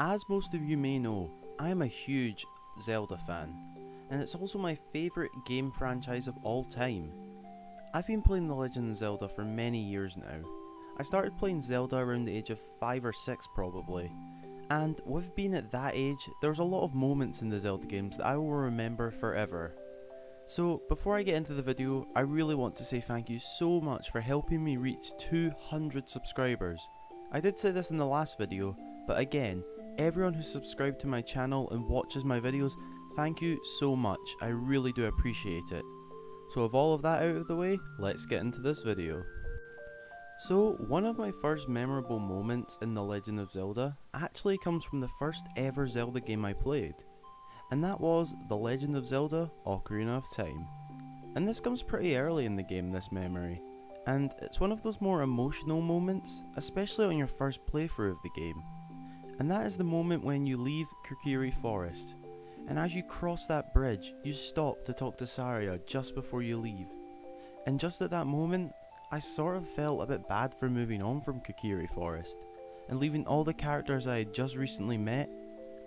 As most of you may know, I am a huge Zelda fan, and it's also my favourite game franchise of all time. I've been playing The Legend of Zelda for many years now. I started playing Zelda around the age of 5 or 6 probably, and with being at that age, there was a lot of moments in the Zelda games that I will remember forever. So before I get into the video, I really want to say thank you so much for helping me reach 200 subscribers. I did say this in the last video, but again, everyone who subscribed to my channel and watches my videos, thank you so much, I really do appreciate it. So with all of that out of the way, let's get into this video. So one of my first memorable moments in The Legend of Zelda actually comes from the first ever Zelda game I played. And that was The Legend of Zelda Ocarina of Time. And this comes pretty early in the game, this memory. And it's one of those more emotional moments, especially on your first playthrough of the game. And that is the moment when you leave Kokiri Forest. And as you cross that bridge, you stop to talk to Saria just before you leave. And just at that moment, I sort of felt a bit bad for moving on from Kokiri Forest and leaving all the characters I had just recently met,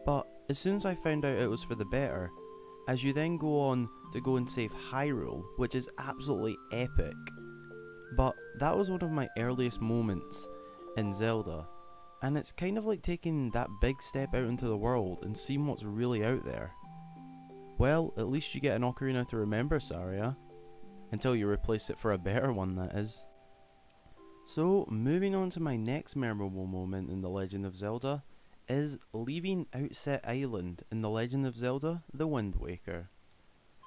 but as soon as I found out it was for the better, as you then go on to go and save Hyrule, which is absolutely epic. But that was one of my earliest moments in Zelda, and it's kind of like taking that big step out into the world and seeing what's really out there. Well, at least you get an ocarina to remember, Saria. Until you replace it for a better one, that is. So, moving on to my next memorable moment in The Legend of Zelda is leaving Outset Island in The Legend of Zelda The Wind Waker.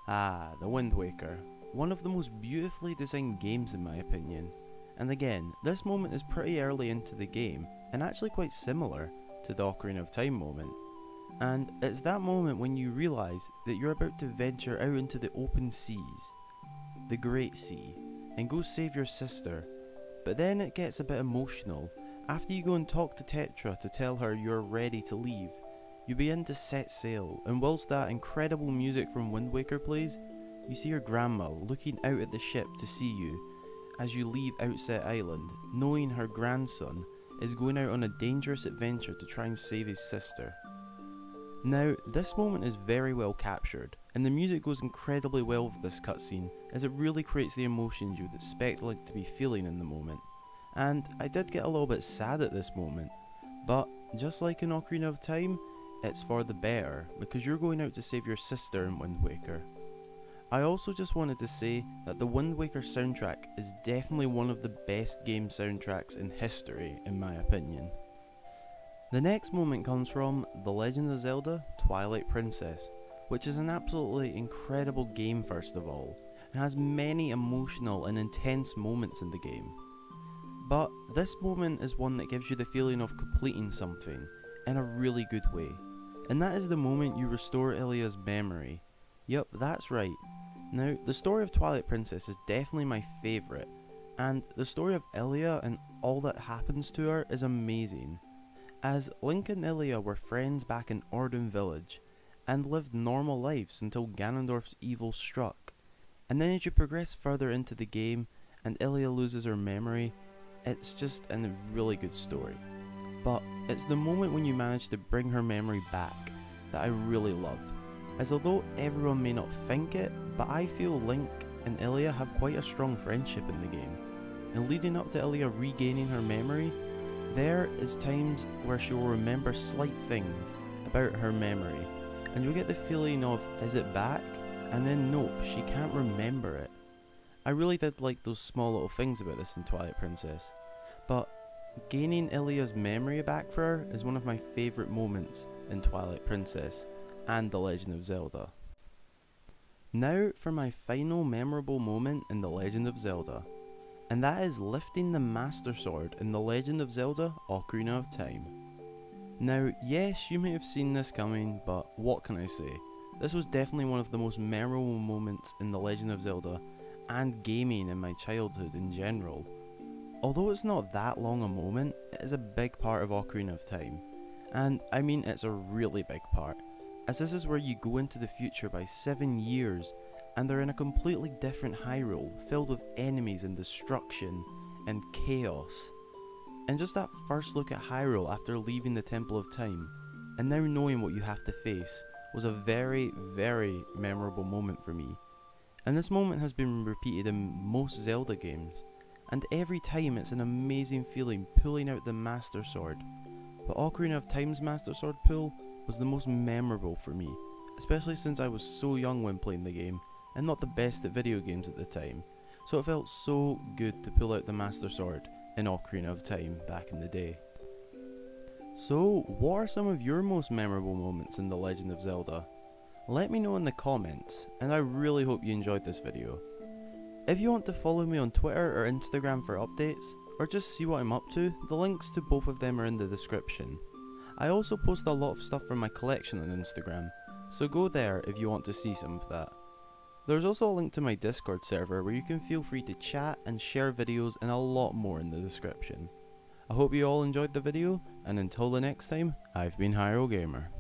Ah, The Wind Waker. One of the most beautifully designed games in my opinion. And again, this moment is pretty early into the game, and actually quite similar to the Ocarina of Time moment. And it's that moment when you realise that you're about to venture out into the open seas, the Great Sea, and go save your sister. But then it gets a bit emotional. After you go and talk to Tetra to tell her you're ready to leave, you begin to set sail, and whilst that incredible music from Wind Waker plays, you see your grandma looking out at the ship to see you as you leave Outset Island, knowing her grandson is going out on a dangerous adventure to try and save his sister. Now, this moment is very well captured, and the music goes incredibly well with this cutscene, as it really creates the emotions you would expect Link to be feeling in the moment. And I did get a little bit sad at this moment, but just like in Ocarina of Time, it's for the better, because you're going out to save your sister in Wind Waker. I also just wanted to say that the Wind Waker soundtrack is definitely one of the best game soundtracks in history, in my opinion. The next moment comes from The Legend of Zelda Twilight Princess, which is an absolutely incredible game first of all, and has many emotional and intense moments in the game. But this moment is one that gives you the feeling of completing something in a really good way, and that is the moment you restore Ilia's memory. Yup, that's right. Now, the story of Twilight Princess is definitely my favourite, and the story of Ilia and all that happens to her is amazing. As Link and Ilia were friends back in Ordon Village, and lived normal lives until Ganondorf's evil struck. And then as you progress further into the game, and Ilia loses her memory, it's just a really good story. But it's the moment when you manage to bring her memory back that I really love. As although everyone may not think it, but I feel Link and Ilia have quite a strong friendship in the game. And leading up to Ilia regaining her memory, there is times where she will remember slight things about her memory, and you'll get the feeling of, is it back? And then nope, she can't remember it. I really did like those small little things about this in Twilight Princess, but gaining Ilia's memory back for her is one of my favourite moments in Twilight Princess and The Legend of Zelda. Now for my final memorable moment in The Legend of Zelda, and that is lifting the Master Sword in The Legend of Zelda Ocarina of Time. Now, yes, you may have seen this coming, but what can I say? This was definitely one of the most memorable moments in The Legend of Zelda, and gaming in my childhood in general. Although it's not that long a moment, it is a big part of Ocarina of Time. And I mean, it's a really big part, as this is where you go into the future by 7 years, and they're in a completely different Hyrule, filled with enemies and destruction and chaos. And just that first look at Hyrule after leaving the Temple of Time and now knowing what you have to face was a very, very memorable moment for me. And this moment has been repeated in most Zelda games, and every time it's an amazing feeling pulling out the Master Sword. But Ocarina of Time's Master Sword pull was the most memorable for me, especially since I was so young when playing the game, and not the best at video games at the time, so it felt so good to pull out the Master Sword in Ocarina of Time back in the day. So, what are some of your most memorable moments in The Legend of Zelda? Let me know in the comments, and I really hope you enjoyed this video. If you want to follow me on Twitter or Instagram for updates, or just see what I'm up to, the links to both of them are in the description. I also post a lot of stuff from my collection on Instagram, so go there if you want to see some of that. There's also a link to my Discord server where you can feel free to chat and share videos and a lot more in the description. I hope you all enjoyed the video, and until the next time, I've been Hyrule Gamer.